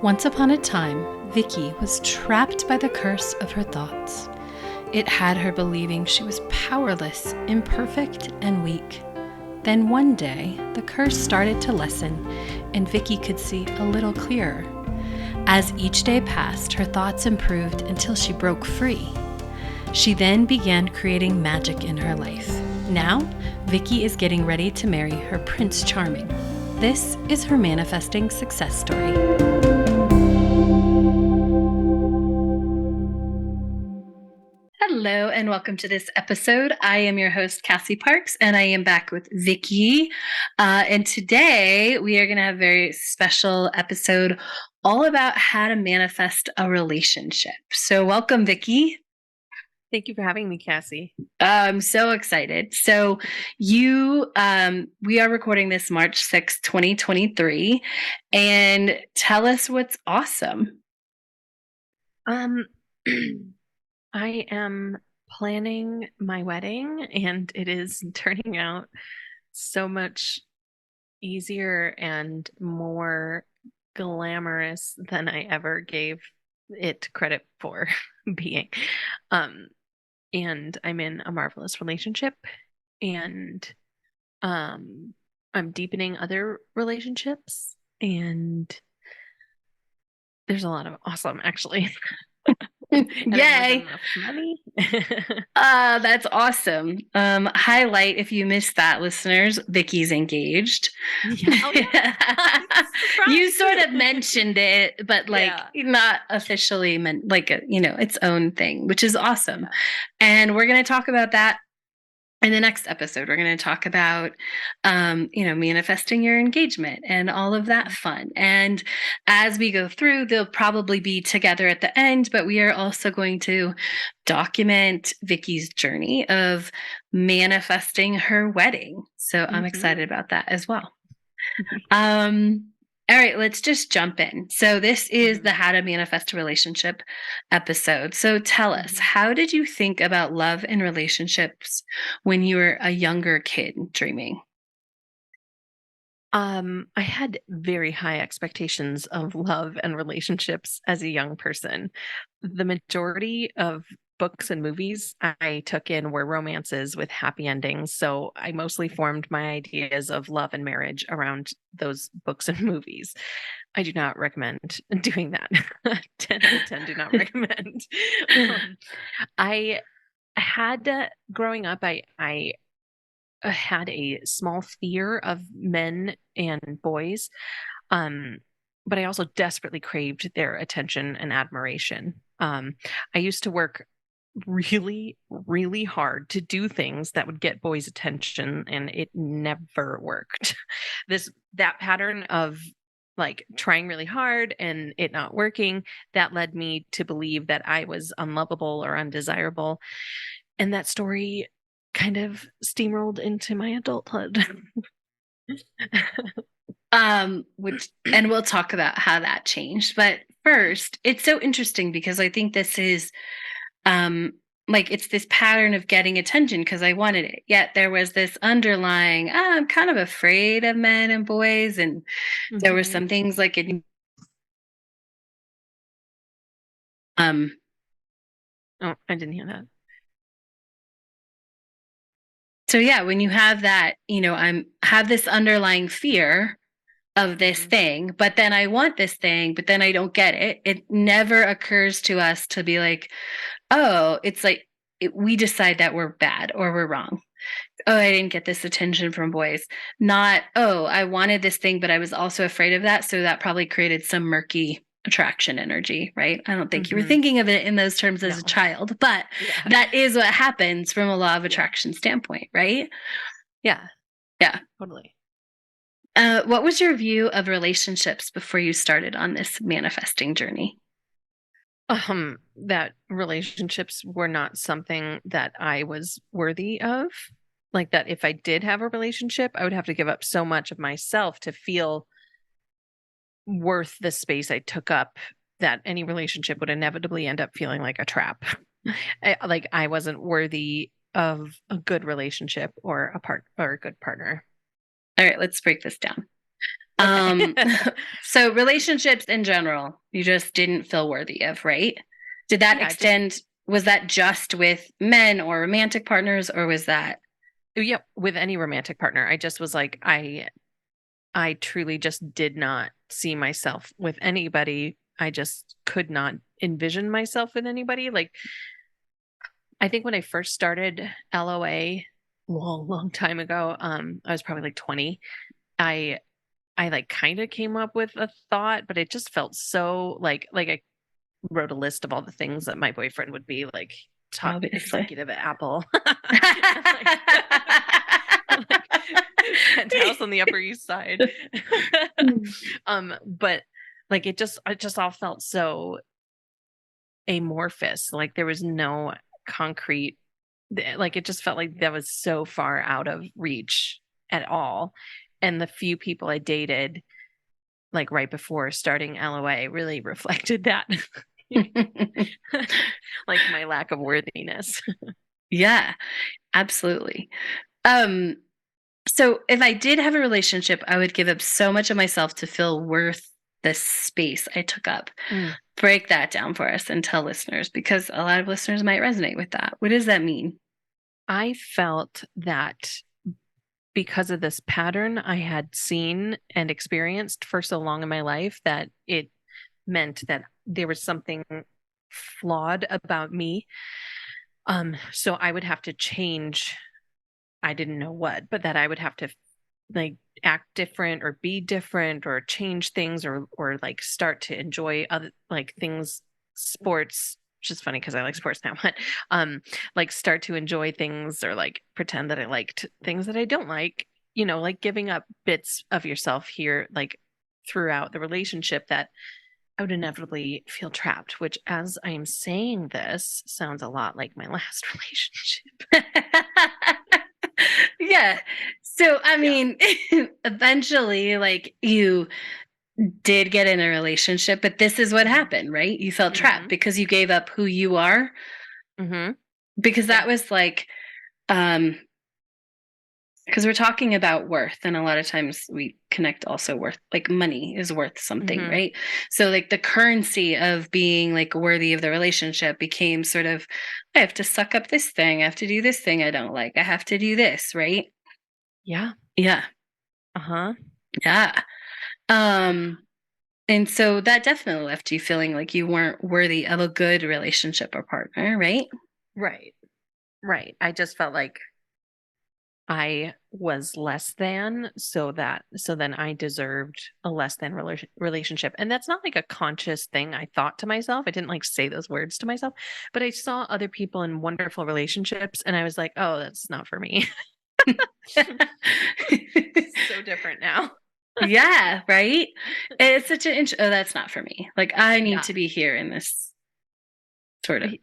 Once upon a time, Vicki was trapped by the curse of her thoughts. It had her believing she was powerless, imperfect, and weak. Then one day, the curse started to lessen, and Vicki could see a little clearer. As each day passed, her thoughts improved until she broke free. She then began creating magic in her life. Now, Vicki is getting ready to marry her Prince Charming. This is her manifesting success story. Hello and welcome to this episode. I am your host, Cassie Parks, and I am back with Vicki. And today we are going to have a very special episode all about how to manifest a relationship. So welcome, Vicki. Thank you for having me, Cassie. I'm so excited. So we are recording this March 6th, 2023, and tell us what's awesome. I am planning my wedding, and it is turning out so much easier and more glamorous than I ever gave it credit for being. And I'm in a marvelous relationship, and I'm deepening other relationships, and there's a lot of awesome, actually. Yay! Enough money. That's awesome. Highlight if you missed that, listeners. Vicki's engaged. Yeah. Oh, yeah. You sort of mentioned it, but not officially meant its own thing, which is awesome. Yeah. And we're going to talk about that. In the next episode, we're going to talk about, manifesting your engagement and all of that fun. And as we go through, they'll probably be together at the end, but we are also going to document Vicki's journey of manifesting her wedding. So I'm excited about that as well. All right, let's just jump in. So this is the How to Manifest a Relationship episode. So tell us, how did you think about love and relationships when you were a younger kid dreaming? I had very high expectations of love and relationships as a young person. The majority of books and movies I took in were romances with happy endings. So I mostly formed my ideas of love and marriage around those books and movies. I do not recommend doing that. 10 out of 10 do not recommend. I had, growing up, I had a small fear of men and boys. But I also desperately craved their attention and admiration. I used to work really, really hard to do things that would get boys' attention, and it never worked. That pattern of trying really hard and it not working, that led me to believe that I was unlovable or undesirable. And that story kind of steamrolled into my adulthood. And we'll talk about how that changed. But first, it's so interesting because I think this is it's this pattern of getting attention because I wanted it. Yet there was this underlying, I'm kind of afraid of men and boys. And there were some things like it. Oh, I didn't hear that. So yeah, when you have that, have this underlying fear of this thing, but then I want this thing, but then I don't get it. It never occurs to us to be like, oh, it's like we decide that we're bad or we're wrong. Oh, I didn't get this attention from boys. Not, oh, I wanted this thing, but I was also afraid of that. So that probably created some murky attraction energy, right? I don't think you were thinking of it in those terms as a child, but that is what happens from a law of attraction standpoint, right? Yeah. Yeah. Totally. What was your view of relationships before you started on this manifesting journey? That relationships were not something that I was worthy of. Like that if I did have a relationship, I would have to give up so much of myself to feel worth the space I took up, that any relationship would inevitably end up feeling like a trap. I wasn't worthy of a good relationship or a good partner. All right, let's break this down. Okay. Um, so relationships in general, you just didn't feel worthy of, right? Did that Yeah, just extend, was that just with men or romantic partners, or was that? yep, with any romantic partner. I just was like, I truly just did not see myself with anybody. I just could not envision myself with anybody. Like, I think when I first started LOA, long, long time ago, I was probably like 20. I I like kind of came up with a thought, but it just felt so like I wrote a list of all the things that my boyfriend would be like top Obviously. executive at Apple. like, like penthouse on the Upper East Side. But like it just all felt so amorphous. Like there was no concrete, like it just felt like that was so far out of reach at all. And the few people I dated like right before starting LOA really reflected that. Like my lack of worthiness. Yeah, absolutely. Um, so if I did have a relationship, I would give up so much of myself to feel worth the space I took up. Mm. Break that down for us and tell listeners because a lot of listeners might resonate with that. What does that mean? I felt that because of this pattern I had seen and experienced for so long in my life that it meant that there was something flawed about me. So I would have to change. I didn't know what, but that I would have to like act different or be different or change things or like start to enjoy other like things, sports, which is funny because I like sports now, but like start to enjoy things or like pretend that I liked things that I don't like, like giving up bits of yourself here like throughout the relationship that I would inevitably feel trapped, which as I am saying this sounds a lot like my last relationship. Yeah. So, I Yeah. mean, eventually, like you did get in a relationship, but this is what Mhm. happened, right? You felt trapped Mhm. because you gave up who you are. Mhm. Because Yeah. that was like, um, because we're talking about worth, and a lot of times we connect also worth, like money is worth something, Mhm. right? So, like the currency of being like worthy of the relationship became sort of, I have to suck up this thing, I have to do this thing I don't like, I have to do this, right? Yeah. Yeah, Uh-huh. yeah. Um, and so that definitely left you feeling like you weren't worthy of a good relationship or partner, right? Right. Right. I just felt like I was less than, so then I deserved a less than relationship. And that's not like a conscious thing I thought to myself. I didn't like say those words to myself, but I saw other people in wonderful relationships and I was like, "Oh, that's not for me." So different now. Yeah, right? It's such an oh, that's not for me. Like, I need Yeah. to be here in this sort of It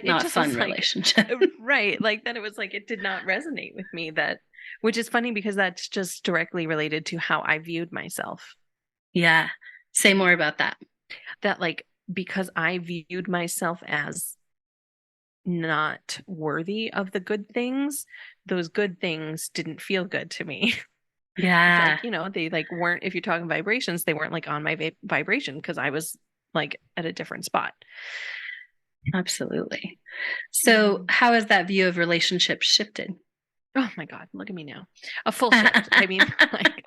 not just fun was like relationship. right, like then it was like it did not resonate with me, that which is funny because that's just directly related to how I viewed myself. Yeah. Say more about that. That like because I viewed myself as not worthy of the good things, those good things didn't feel good to me. Yeah, Like, they like weren't, if you're talking vibrations, they weren't like on my vibration because I was like at a different spot. absolutely. So, Mhm. how has that view of relationships shifted? Oh my God, look at me now. A full shift. I mean, like,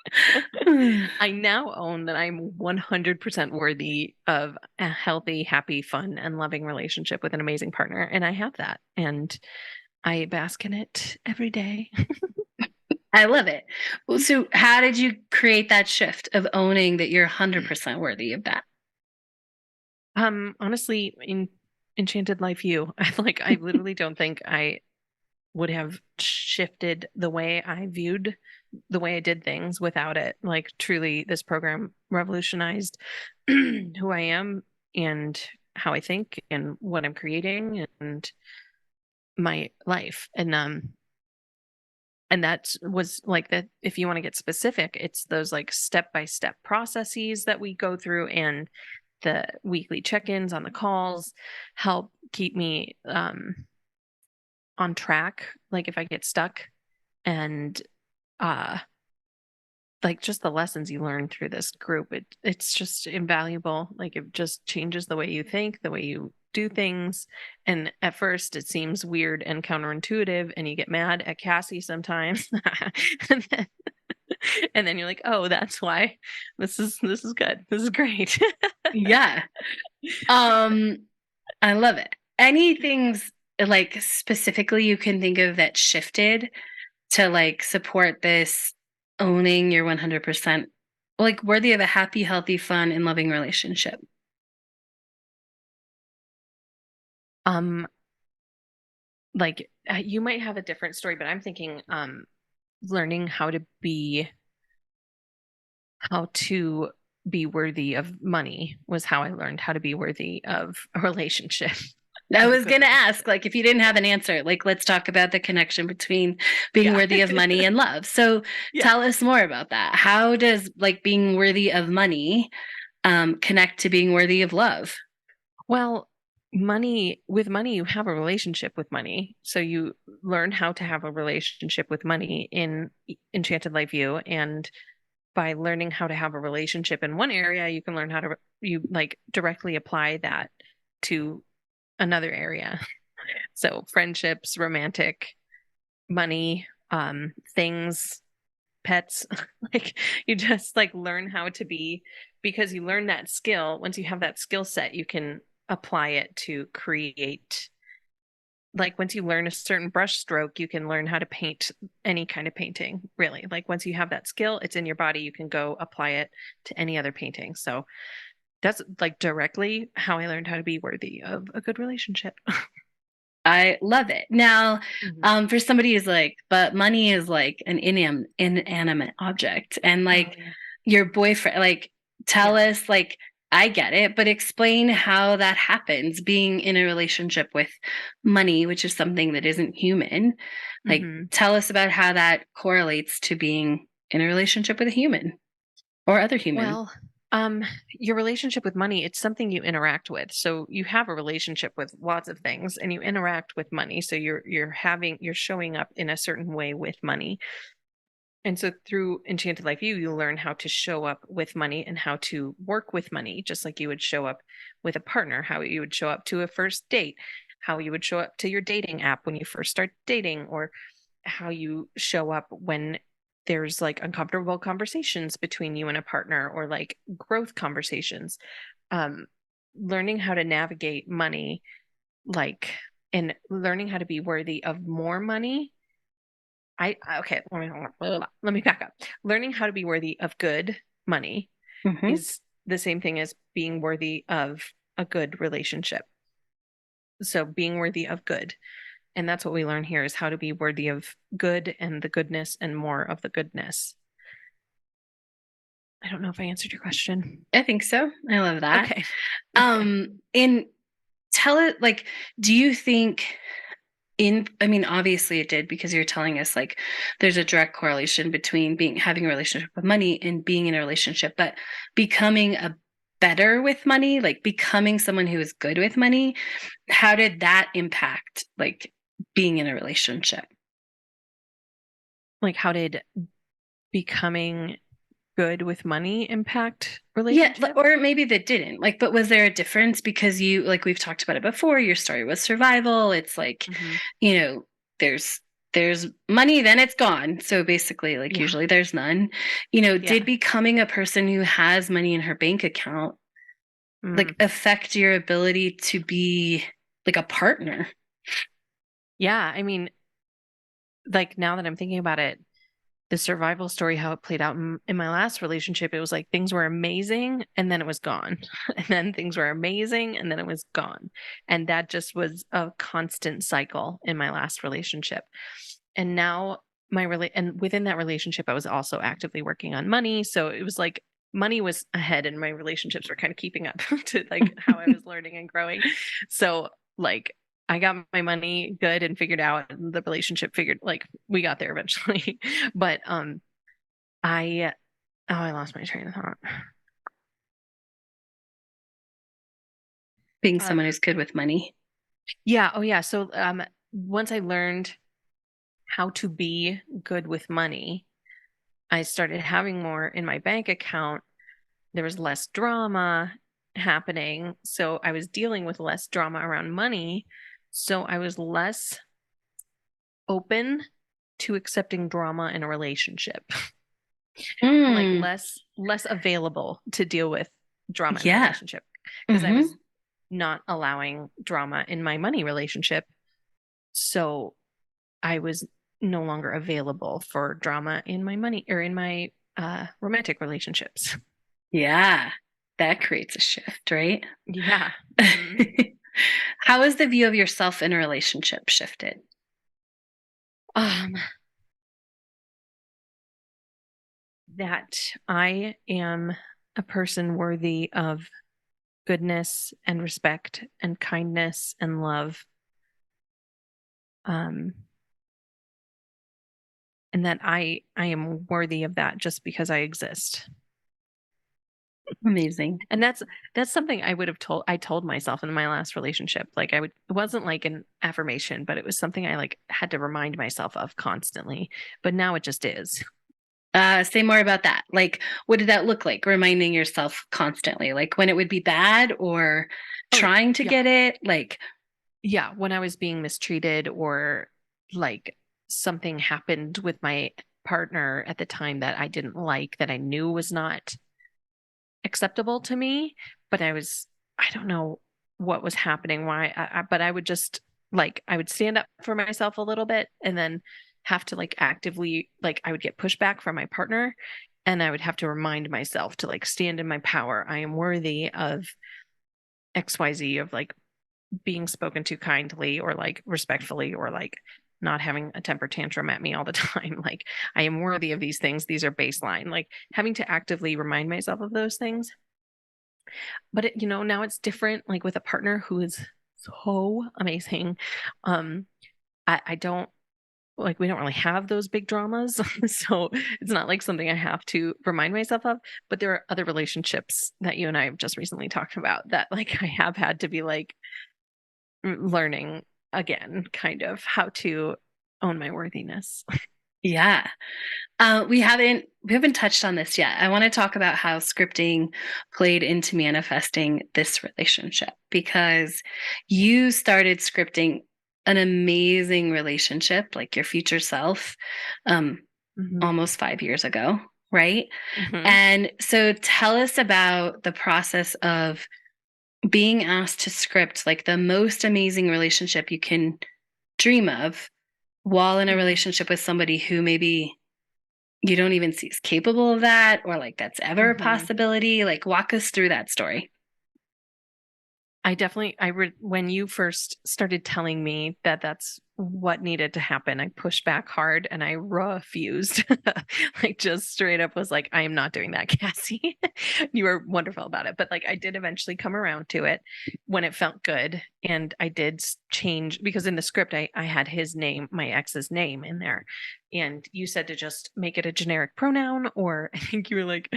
I now own that I'm 100% worthy of a healthy, happy, fun, and loving relationship with an amazing partner. And I have that. And I bask in it every day. I love it. Well, so how did you create that shift of owning that you're 100% worthy of that? Honestly, in Enchanted Life U, I literally don't think I would have shifted the way I viewed the way I did things without it. Like truly this program revolutionized who I am and how I think and what I'm creating and my life. And that was like that if you want to get specific, it's those like step-by-step processes that we go through and the weekly check-ins on the calls help keep me on track like if I get stuck and uh like just the lessons you learn through this group, it's just invaluable. Like it just changes the way you think, the way you do things. And at first it seems weird and counterintuitive, and you get mad at Cassie sometimes. and then, and then you're like, oh, that's why this is good. This is great. Yeah. Um, I love it. Any things like specifically you can think of that shifted to like support this owning your 100% like worthy of a happy, healthy, fun, and loving relationship? um like you might have a different story, but I'm thinking learning how to be worthy of money was how I learned how to be worthy of a relationship, I of a was good going to ask, relationship. like, if you didn't have Yeah. an answer, like, let's talk about the connection between being Yeah. worthy of money and love. So Yeah. tell us more about that. How does like being worthy of money connect to being worthy of love? Well, with money, you have a relationship with money. So you learn how to have a relationship with money in Enchanted Life U. And by learning how to have a relationship in one area, you can learn how to you like directly apply that to another area. So friendships, romantic, money, things, pets. Like you just like learn how to be, because you learn that skill. Once you have that skill set, you can apply it to create. Like once you learn a certain brush stroke, you can learn how to paint any kind of painting, really. Like once you have that skill, it's in your body, you can go apply it to any other painting. So that's like directly how I learned how to be worthy of a good relationship. I love it. Now, Mhm. for somebody who's like, but money is like an inanimate object, and Oh like yeah. your boyfriend, like, tell Yeah. us, like, I get it, but explain how that happens being in a relationship with money, which is something that isn't human. Like, Hmm. tell us about how that correlates to being in a relationship with a human or other human. Well, your relationship with money, it's something you interact with. So you have a relationship with lots of things and you interact with money. So you're showing up in a certain way with money. And so through Enchanted Life U, you learn how to show up with money and how to work with money, just like you would show up with a partner, how you would show up to a first date, how you would show up to your dating app when you first start dating, or how you show up when there's like uncomfortable conversations between you and a partner, or like growth conversations. um Learning how to navigate money, like, and learning how to be worthy of more money. Okay, let me back up. Learning how to be worthy of good money Hmm. is the same thing as being worthy of a good relationship. So being worthy of good. And that's what we learn here, is how to be worthy of good and the goodness and more of the goodness. I don't know if I answered your question. I think so. I love that. Okay. Okay. In tell it like, do you think I mean, obviously it did because you're telling us like there's a direct correlation between being having a relationship with money and being in a relationship, but becoming a better with money, like becoming someone who is good with money, how did that impact like being in a relationship? Like, how did becoming good with money impact Yeah, relationship? or maybe that didn't. Like, but was there a difference because you like we've talked about it before, your story was survival. It's like, Hmm. you know, there's money, then it's gone. So basically, like Yeah. usually there's none. Did Yeah. becoming a person who has money in her bank account like Mm. affect your ability to be like a partner? Yeah. I mean, like now that I'm thinking about it, the survival story, how it played out in my last relationship, it was like things were amazing and then it was gone. And then things were amazing and then it was gone. And that just was a constant cycle in my last relationship. And now and within that relationship, I was also actively working on money. So it was like money was ahead and my relationships were kind of keeping up to like how I was learning and growing. So like I got my money good and figured out, and the relationship figured, like, we got there eventually. But I I lost my train of thought. Being someone Um who's good with money. yeah, oh yeah. So once I learned how to be good with money, I started having more in my bank account, there was less drama happening. So I was dealing with less drama around money. So I was less open to accepting drama in a relationship. Like Mm, less available to deal with drama in a yeah. relationship because I Hmm. was not allowing drama in my money relationship. So I was no longer available for drama in my money or in my romantic relationships. Yeah. That creates a shift, right? Yeah. Hmm. How has the view of yourself in a relationship shifted? Um, that I am a person worthy of goodness and respect and kindness and love. Um, and that I am worthy of that just because I exist. Amazing. And that's something I told myself in my last relationship. Like I would it wasn't like an affirmation, but it was something I like had to remind myself of constantly. But now it just is. Say more about that. Like, what did that look like? Reminding yourself constantly, like when it would be bad or Oh trying to yeah. get it. Like, Yeah, when I was being mistreated or like something happened with my partner at the time that I didn't like that I knew was not acceptable to me, but I don't know what was happening, why, but I would just like, I would stand up for myself a little bit and then have to like actively, like, I would get pushback from my partner and I would have to remind myself to like stand in my power. I am worthy of XYZ, of like being spoken to kindly or like respectfully or like not having a temper tantrum at me all the time. Like, I am worthy of these things. These are baseline. Like, having to actively remind myself of those things, but now it's different, like with a partner who is so amazing. um I don't like, we don't really have those big dramas. So it's not like something I have to remind myself of, but there are other relationships that you and I have just recently talked about that like I have had to be like learning again kind of how to own my worthiness. yeah. We haven't touched on this yet. I want to talk about how scripting played into manifesting this relationship because you started scripting an amazing relationship, like your future self, um, Hmm. almost 5 years ago, right? Hmm. And so tell us about the process of being asked to script like the most amazing relationship you can dream of while in a Hmm. relationship with somebody who maybe you don't even see as capable of that or like that's ever a Hmm. possibility. Like walk us through that story. I definitely, when you first started telling me that that's what needed to happen, I pushed back hard and I refused. Like, just straight up was like, I am not doing that, Cassie. You were wonderful about it. But like, I did eventually come around to it when it felt good. And I did change because in the script, I had his name, my ex's name in there. And you said to just make it a generic pronoun, or I think you were like,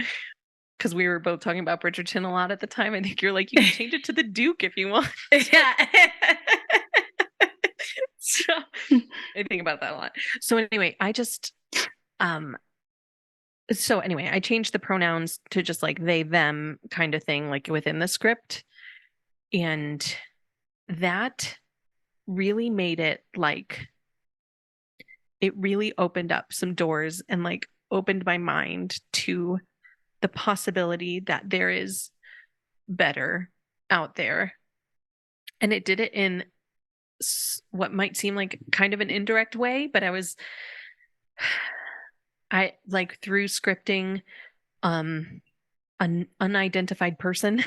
because we were both talking about Bridgerton a lot at the time. I think you're like, you can change it to the Duke if you want. Yeah. So I think about that a lot. So anyway, um I changed the pronouns to just like they, them kind of thing, like within the script. And that really made it like, it really opened up some doors and like opened my mind to the possibility that there is better out there. And it did it in what might seem like kind of an indirect way, but I like through scripting an unidentified person,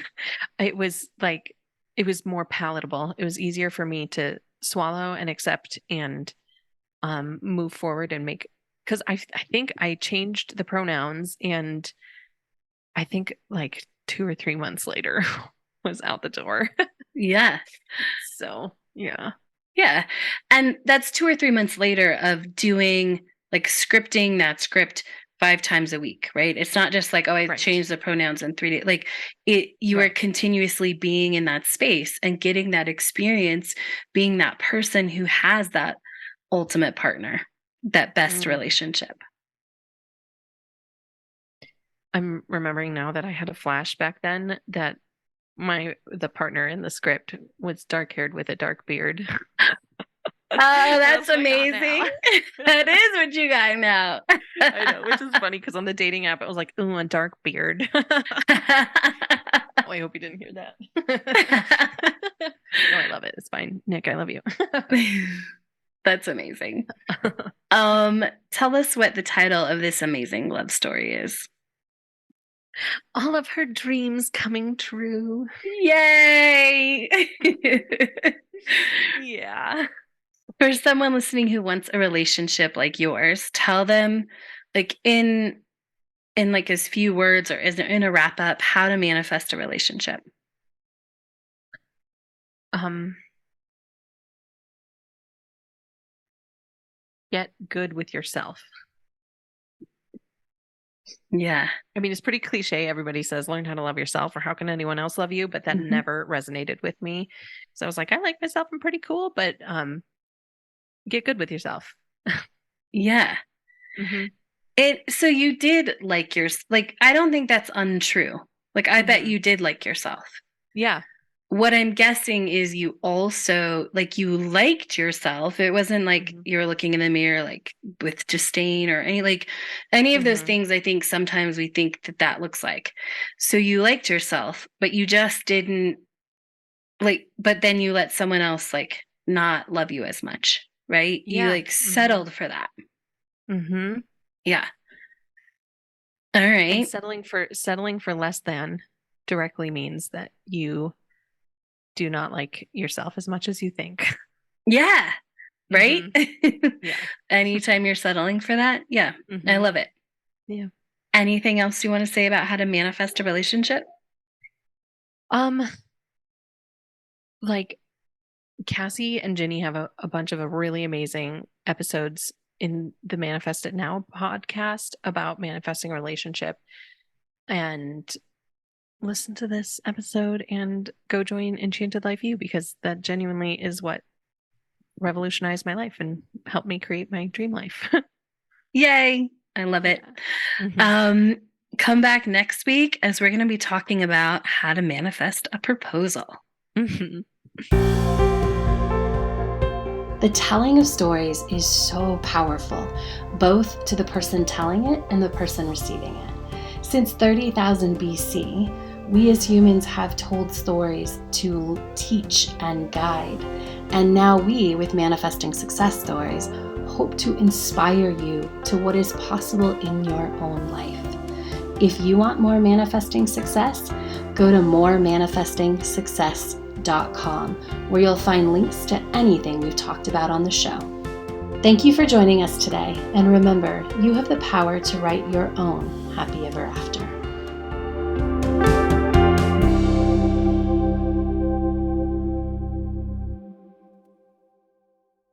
it was like it was more palatable. It was easier for me to swallow and accept and move forward and make, because I think I changed the pronouns and I think like 2 or 3 months later was out the door. Yeah. So yeah. Yeah. And that's 2 or 3 months later of doing like scripting that script 5 times a week, right? It's not just like, oh, I Right. changed the pronouns in 3 days. Like you are Right. continuously being in that space and getting that experience, being that person who has that ultimate partner, that best Mm. relationship. I'm remembering now that I had a flash back then that the partner in the script was dark haired with a dark beard. Oh, that's That's what I got now. amazing. That is what you got now. I know, which is funny because on the dating app it was like, ooh, a dark beard. Oh, I hope you didn't hear that. No, I love it. It's fine. Nick, I love you. That's amazing. Tell us what the title of this amazing love story is. All of her dreams coming true. Yay! Yeah. For someone listening who wants a relationship like yours, tell them, like in like as few words or in a wrap up, how to manifest a relationship. Get good with yourself. Yeah. I mean, it's pretty cliche. Everybody says learn how to love yourself, or how can anyone else love you? But that never resonated with me. So I was like, I like myself. I'm pretty cool, but get good with yourself. Yeah. So you did like I don't think that's untrue. Like I bet you did like yourself. Yeah. What I'm guessing is you also like you liked yourself. It wasn't like you were looking in the mirror like with disdain or any of those things. I think sometimes we think that looks like. So you liked yourself, but you just didn't but then you let someone else like not love you as much, right? Yeah. You like settled for that. Yeah. All right. And settling for less than directly means that you do not like yourself as much as you think. Yeah. Right? Yeah. Anytime you're settling for that. Yeah. I love it. Yeah. Anything else you want to say about how to manifest a relationship? Like Cassie and Ginny have a bunch of really amazing episodes in the Manifest It Now podcast about manifesting a relationship. And listen to this episode and go join Enchanted Life U, because that genuinely is what revolutionized my life and helped me create my dream life. Yay. I love it. Come back next week as we're going to be talking about how to manifest a proposal. The telling of stories is so powerful, both to the person telling it and the person receiving it. Since 30,000 BC, we as humans have told stories to teach and guide. And now we, with Manifesting Success Stories, hope to inspire you to what is possible in your own life. If you want more manifesting success, go to moremanifestingsuccess.com, where you'll find links to anything we've talked about on the show. Thank you for joining us today, and remember, you have the power to write your own happy ever after.